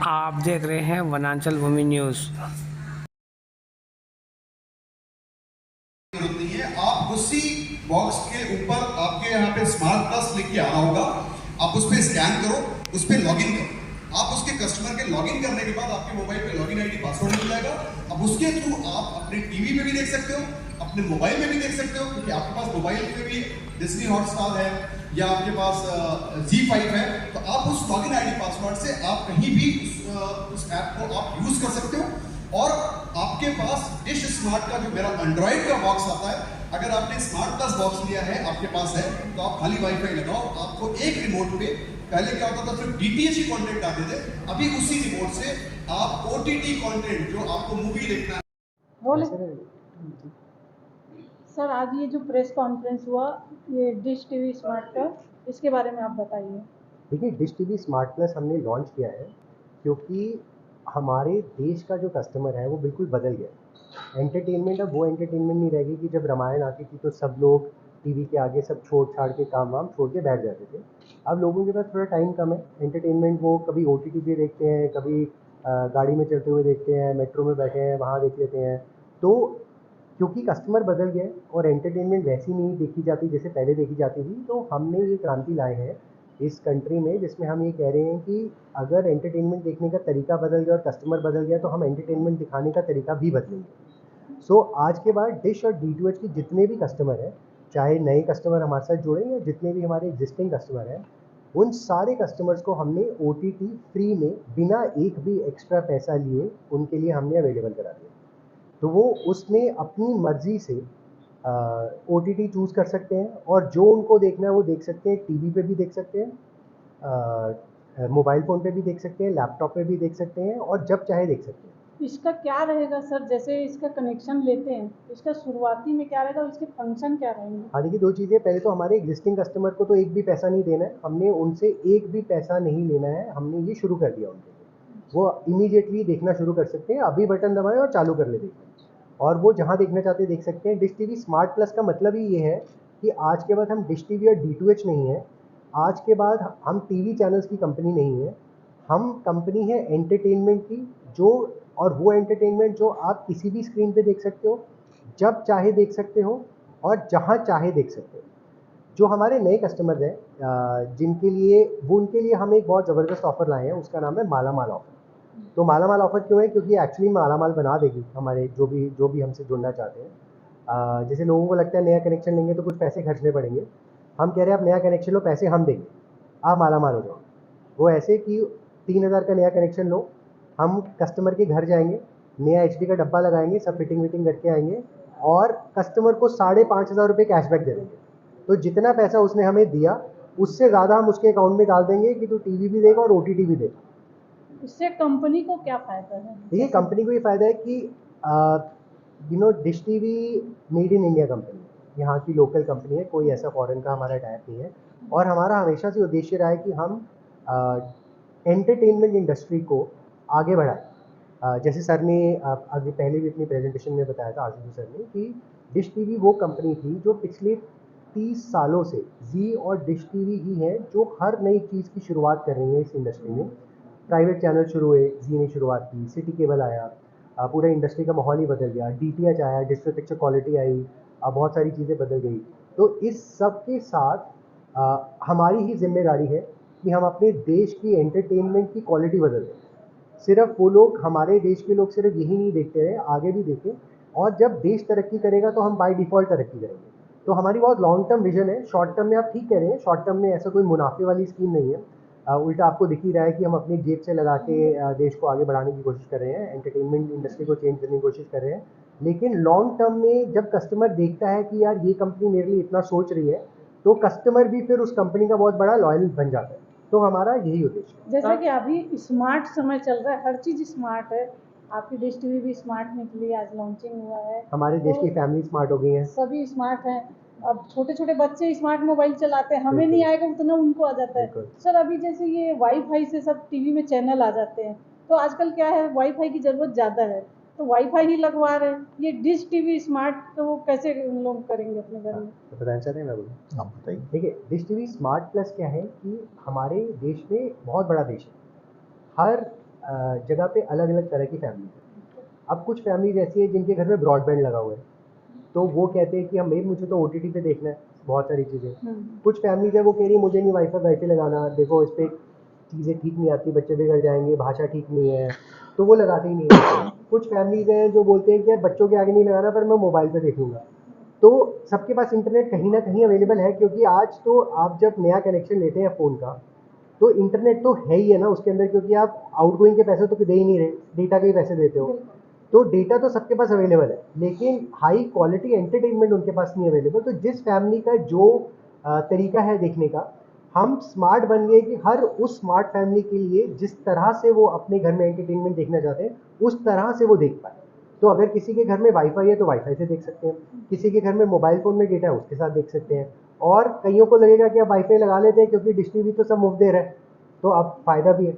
आप देख रहे हैं वनांचल भूमि न्यूज़। जरूरत नहीं है, आप उसी बॉक्स के ऊपर आपके यहाँ पे स्मार्ट प्लस लिख के आना होगा। आप उस पर स्कैन करो, उस पर लॉगिन करो। आप उसके कस्टमर के लॉगिन करने के बाद आपके मोबाइल पे लॉगिन आईडी पासवर्ड मिल जाएगा। अब उसके थ्रू आप अपने टीवी पे भी देख सकते हो, अपने मोबाइल में भी देख सकते हो, क्योंकि आपके पास मोबाइल पे भी डिज्नी हॉटस्टार है या आपके पास Z5 है। तो आप उस लॉगिन आईडी पासवर्ड से आप कहीं भी उस ऐप को आप यूज कर सकते हो। और आपके पास डिश स्मार्ट का जो मेरा एंड्रॉइड का बॉक्स आता है, अगर आपने स्मार्ट प्लस बॉक्स लिया है, आपके पास है, तो आप खाली वाईफाई लगाओ। आपको एक रिमोट पे, पहले क्या होता था सिर्फ डीटीएच ही कंटेंट आते थे, अभी उसी रिमोट से आप ओटीटी कंटेंट जो आपको मूवी देखना है। बोले सर, आज ये जो प्रेस कॉन्फ्रेंस हुआ ये डिश टीवी स्मार्ट का, इसके बारे में आप बताइए। देखिए, डिश टीवी स्मार्ट प्लस हमने लॉन्च किया है क्योंकि हमारे देश का जो कस्टमर है वो बिल्कुल बदल गया। एंटरटेनमेंट अब वो एंटरटेनमेंट नहीं रहेगी कि जब रामायण आती थी तो सब लोग टीवी के आगे सब छोड़ छाड़ के काम वाम छोड़ के बैठ जाते थे। अब लोगों के पास थोड़ा टाइम कम है, एंटरटेनमेंट वो कभी ओटीटी पे देखते हैं, कभी गाड़ी में चलते हुए देखते हैं, मेट्रो में बैठे हैं वहाँ देख लेते हैं। तो क्योंकि कस्टमर बदल गए और एंटरटेनमेंट वैसी नहीं देखी जाती जैसे पहले देखी जाती थी, तो हमने ये क्रांति लाए हैं इस कंट्री में, जिसमें हम ये कह रहे हैं कि अगर एंटरटेनमेंट देखने का तरीका बदल गया और कस्टमर बदल गया तो हम एंटरटेनमेंट दिखाने का तरीका भी बदलेंगे। सो आज के बाद डिश और DTH के जितने भी कस्टमर हैं, चाहे नए कस्टमर हमारे साथ जुड़े या जितने भी हमारे एग्जिस्टिंग कस्टमर हैं, उन सारे कस्टमर्स को हमने OTT फ्री में बिना एक भी एक्स्ट्रा पैसा लिए उनके लिए हमने अवेलेबल करा दिया। तो वो उसमें अपनी मर्जी से OTT चूज़ कर सकते हैं और जो उनको देखना है वो देख सकते हैं। टीवी पे भी देख सकते हैं, मोबाइल फ़ोन पे भी देख सकते हैं, लैपटॉप पे भी देख सकते हैं और जब चाहे देख सकते हैं। इसका क्या रहेगा सर, जैसे इसका कनेक्शन लेते हैं, इसका शुरुआती में क्या रहेगा और इसके फंक्शन क्या रहेंगे? हाँ, देखिए, दो चीज़ें। पहले तो हमारे एग्जिस्टिंग कस्टमर को तो एक भी पैसा नहीं देना है, हमने उनसे एक भी पैसा नहीं लेना है, हमने ये शुरू कर दिया उनके लिए। वो इमीडिएटली देखना शुरू कर सकते हैं, अभी बटन दबाएं और चालू कर ले देखना। और वो जहाँ देखना चाहते हैं देख सकते हैं। डिश टीवी स्मार्ट प्लस का मतलब ही ये है कि आज के बाद हम डिश टीवी और D2H नहीं है। आज के बाद हम टीवी चैनल्स की कंपनी नहीं है, हम कंपनी है एंटरटेनमेंट की। जो और वो एंटरटेनमेंट जो आप किसी भी स्क्रीन पे देख सकते हो, जब चाहे देख सकते हो और जहाँ चाहे देख सकते हो। जो हमारे नए कस्टमर्स हैं, जिनके लिए वो उनके लिए हम एक बहुत ज़बरदस्त ऑफ़र लाए हैं, उसका नाम है माला माल ऑफ़र। तो माला माल ऑफ़र क्यों है? क्योंकि एक्चुअली माला माल बना देगी हमारे जो भी हमसे जुड़ना चाहते हैं। जैसे लोगों को लगता है नया कनेक्शन लेंगे तो कुछ पैसे खर्चने पड़ेंगे, हम कह रहे हैं आप नया कनेक्शन लो, पैसे हम देंगे, आप माला माल हो जाओ। वो ऐसे कि 3,000 का नया कनेक्शन लो, हम कस्टमर के घर जाएंगे, नया HD का डब्बा लगाएंगे, सब फिटिंग विटिंग करके आएंगे और कस्टमर को 5,500 रुपये कैशबैक दे देंगे। तो जितना पैसा उसने हमें दिया उससे ज़्यादा हम उसके अकाउंट में डाल देंगे कि तू टीवी भी देगा और OTT भी देगा। इससे कंपनी को क्या फायदा है? देखिए, कंपनी को ये फ़ायदा है कि dish TV made in India company है, यहाँ की लोकल कंपनी है, कोई ऐसा फॉरेन का हमारा टाइप नहीं है। और हमारा हमेशा से उद्देश्य रहा है कि हम एंटरटेनमेंट इंडस्ट्री को आगे बढ़ाएं। जैसे सर ने आगे पहले भी अपनी प्रेजेंटेशन में बताया था, आशीष सर ने, कि डिश टीवी वो कंपनी थी जो पिछले 30 सालों से जी और डिश टीवी ही है जो हर नई चीज़ की शुरुआत कर रही है इस इंडस्ट्री में। प्राइवेट चैनल शुरू हुए, जी ने शुरुआत की, सिटी केबल आया, पूरा इंडस्ट्री का माहौल ही बदल गया, DTH आया, डिजिटल पिक्चर क्वालिटी आई, बहुत सारी चीज़ें बदल गई। तो इस सब के साथ हमारी ही जिम्मेदारी है कि हम अपने देश की एंटरटेनमेंट की क्वालिटी बदल दें। सिर्फ वो लोग, हमारे देश के लोग सिर्फ यही नहीं देखते रहे, आगे भी देखें। और जब देश तरक्की करेगा तो हम बाय डिफ़ॉल्ट तरक्की करेंगे। तो हमारी बहुत लॉन्ग टर्म विजन है। शॉर्ट टर्म में आप ठीक कह रहे हैं, शॉर्ट टर्म में ऐसा कोई मुनाफे वाली स्कीम नहीं है। उल्टा आपको दिख ही रहा है कि हम अपनी जेब से लगा के देश को आगे बढ़ाने की कोशिश कर रहे हैं, एंटरटेनमेंट इंडस्ट्री को चेंज करने की कोशिश कर रहे हैं। लेकिन लॉन्ग टर्म में जब कस्टमर देखता है कि यार ये कंपनी मेरे लिए इतना सोच रही है, तो कस्टमर भी फिर उस कंपनी का बहुत बड़ा लॉयल बन जाता है। तो हमारा यही उद्देश्य है। जैसा कि अभी स्मार्ट समय चल रहा है, हर चीज़ स्मार्ट है। आपकी डिश टीवी भी स्मार्ट निकली, आज लॉन्चिंग हुआ है। हमारे देश की फैमिली स्मार्ट हो गई है, सभी स्मार्ट हैं। अब छोटे छोटे बच्चे स्मार्ट मोबाइल चलाते हैं, हमें नहीं बिल्कुल आएगा उतना उनको आ जाता है। बिल्कुल। सर, अभी जैसे ये वाईफाई से सब टीवी में चैनल आ जाते हैं, तो आजकल क्या है, वाईफाई की ज़रूरत ज़्यादा है, तो वाईफाई ही लगवा रहे हैं। ये डिश टीवी स्मार्ट तो वो कैसे उन लोग करेंगे अपने घर में? तो बताना चाहते हैं, मैं बोलूँ? आप बताइए। देखिए, डिश टीवी स्मार्ट प्लस क्या है कि हमारे देश में बहुत बड़ा देश है। हर जगह पे अलग अलग तरह की फैमिली है। अब कुछ फैमिलीज ऐसी है जिनके घर में ब्रॉडबैंड लगा हुआ है, तो वो कहते हैं कि हम मुझे तो OTT पे देखना है बहुत सारी चीज़ें। कुछ फैमिलीज है वो कह रही है मुझे नहीं वाईफाई लगाना, देखो इस पर चीज़ें ठीक नहीं आती, बच्चे बिगड़ जाएंगे, भाषा ठीक नहीं है, तो वो लगाते ही नहीं है। कुछ फैमिलीज हैं जो बोलते हैं कि यार बच्चों के आगे नहीं लगाना, पर मैं मोबाइल पे देखूंगा। तो सबके पास इंटरनेट कहीं ना कहीं अवेलेबल है, क्योंकि आज तो आप जब नया कनेक्शन लेते हैं फ़ोन का तो इंटरनेट तो है ही है ना उसके अंदर, क्योंकि आप आउटगोइंग के पैसे तो दे ही नहीं रहे, डेटा के ही पैसे देते हो। तो डेटा तो सबके पास अवेलेबल है, लेकिन हाई क्वालिटी एंटरटेनमेंट उनके पास नहीं अवेलेबल। तो जिस फैमिली का जो तरीका है देखने का, हम स्मार्ट बन गए कि हर उस स्मार्ट फैमिली के लिए जिस तरह से वो अपने घर में एंटरटेनमेंट देखना चाहते हैं उस तरह से वो देख पाए। तो अगर किसी के घर में वाईफाई है तो वाईफाई से देख सकते हैं, किसी के घर में मोबाइल फ़ोन में डेटा है उसके साथ देख सकते हैं, और कईयों को लगेगा कि अब वाईफाई लगा लेते हैं क्योंकि डिश टीवी तो सब मुफ्त दे रहा है, तो अब फ़ायदा भी है,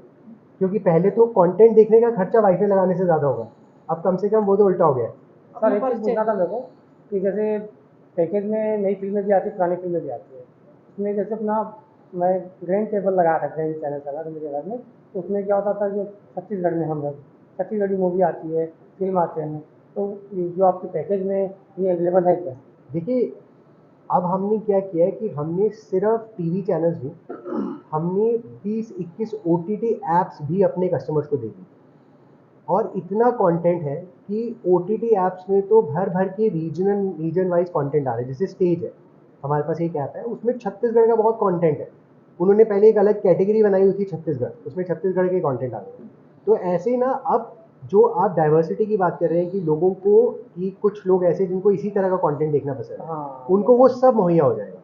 क्योंकि पहले तो कंटेंट देखने का खर्चा वाईफाई लगाने से ज़्यादा होगा, अब कम से कम वो तो उल्टा हो गया है। सर एक चीज़ पूछना था मेरे को कि जैसे पैकेज में नई फिल्में भी आती है, पुरानी फिल्में भी आती है, उसमें जैसे अपना मैं ग्रैंड टेबल लगाया था, ग्रैंड चैनल चला था मेरे घर में, तो उसमें क्या होता था जो छत्तीसगढ़ में हम लोग छत्तीसगढ़ी मूवी आती है, फिल्म आते हैं, तो जो आपके पैकेज में ये अवेलेबल है क्या? देखिए, अब हमने क्या किया है कि हमने सिर्फ टीवी चैनल्स नहीं, हमने 20-21 OTT ऐप्स भी अपने कस्टमर्स को दे दी, और इतना कंटेंट है कि OTT ऐप्स में तो भर भर के रीजन वाइज कंटेंट आ रहा है। जैसे स्टेज है, हमारे पास एक ऐप है, उसमें छत्तीसगढ़ का बहुत कंटेंट है। उन्होंने पहले एक अलग कैटेगरी बनाई हुई थी छत्तीसगढ़, उसमें छत्तीसगढ़ के कंटेंट आ गए। तो ऐसे ना, अब जो आप डाइवर्सिटी की बात कर रहे हैं कि लोगों को, कि कुछ लोग ऐसे जिनको इसी तरह का कंटेंट देखना पसंद है, हाँ। उनको वो सब मुहैया हो जाएगा।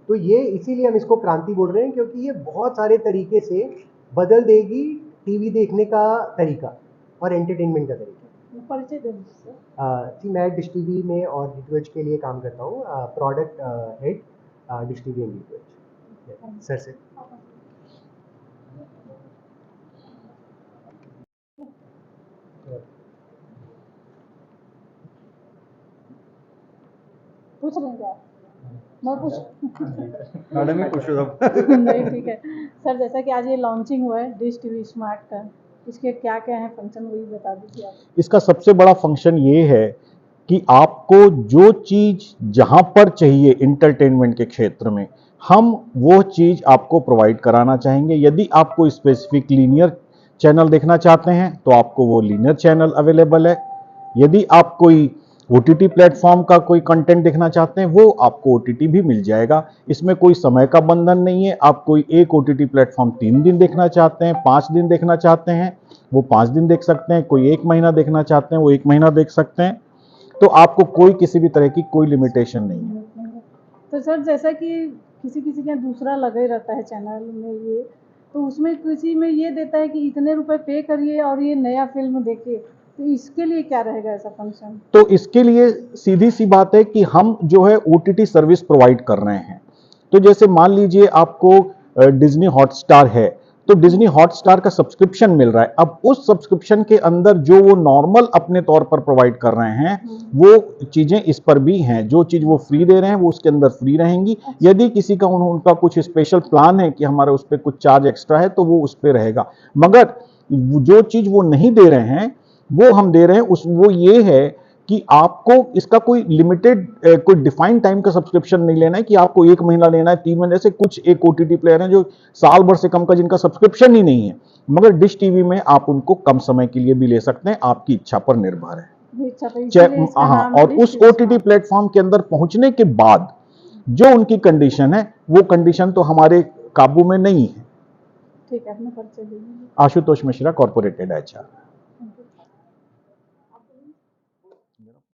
तो ये इसीलिए हम इसको क्रांति बोल रहे हैं, क्योंकि ये बहुत सारे तरीके से बदल देगी टीवी देखने का तरीका और एंटरटेनमेंट का तरीका। परिचय दें सर। जी, मैं डिश टीवी में और डीटीएच के लिए काम करता हूँ, product head dish TV and DTH. Sir से पूछ लेंगे आप? मैं पूछ मैडम ही पूछो सब। नहीं, ठीक है सर। जैसा कि आज ये लॉन्चिंग हुआ है डिश टीवी स्मार्ट का, इसके क्या क्या है फंक्शन, वही बता दीजिए आप। इसका सबसे बड़ा फंक्शन ये है कि आपको जो चीज जहां पर चाहिए इंटरटेनमेंट के क्षेत्र में, हम वो चीज आपको प्रोवाइड कराना चाहेंगे। यदि आपको स्पेसिफिक लीनियर चैनल देखना चाहते हैं तो आपको वो लीनियर चैनल अवेलेबल है। यदि आप कोई OTT प्लेटफॉर्म का कोई कंटेंट देखना चाहते हैं वो आपको OTT भी मिल जाएगा। इसमें कोई समय का बंधन नहीं है। आप कोई एक OTT प्लेटफॉर्म 3 दिन देखना चाहते हैं, 5 दिन देखना चाहते हैं वो 5 दिन देख सकते हैं, कोई 1 महीना देखना चाहते हैं वो 1 महीना देख सकते हैं। तो आपको कोई किसी भी तरह की कोई लिमिटेशन नहीं है। तो सर जैसा कि किसी किसी के यहाँ दूसरा लगा ही रहता है चैनल में, ये तो उसमें किसी में ये देता है कि इतने रुपए पे करिए और ये नया फिल्म देखिए, तो इसके लिए क्या रहेगा ऐसा फंक्शन? तो इसके लिए सीधी सी बात है कि हम जो है OTT सर्विस प्रोवाइड कर रहे हैं। तो जैसे मान लीजिए आपको डिज्नी हॉटस्टार है, तो डिज्नी हॉटस्टार का सब्सक्रिप्शन मिल रहा है। अब उस सब्सक्रिप्शन के अंदर जो वो नॉर्मल अपने तौर पर प्रोवाइड कर रहे हैं वो चीजें इस पर भी हैं। जो चीज वो फ्री दे रहे हैं वो उसके अंदर फ्री रहेंगी। यदि किसी का उनका कुछ स्पेशल प्लान है कि हमारे उस पर कुछ चार्ज एक्स्ट्रा है तो वो उस पर रहेगा। मगर जो चीज वो नहीं दे रहे हैं वो हम दे रहे हैं, वो ये है कि आपको इसका कोई लिमिटेड कोई डिफाइंड टाइम का सब्सक्रिप्शन नहीं लेना है कि आपको 1 महीना लेना है, 3 महीने से। कुछ एक OTT प्लेयर हैं जो साल भर से कम का जिनका सब्सक्रिप्शन ही नहीं है, मगर डिश टीवी में आप उनको कम समय के लिए भी ले सकते हैं, आपकी इच्छा पर निर्भर है। हाँ, और उस OTT प्लेटफॉर्म के अंदर पहुंचने के बाद जो उनकी कंडीशन है वो कंडीशन तो हमारे काबू में नहीं है। ठीक है, अपना परिचय दीजिए। आशुतोष मिश्रा, कॉर्पोरेटेड HR।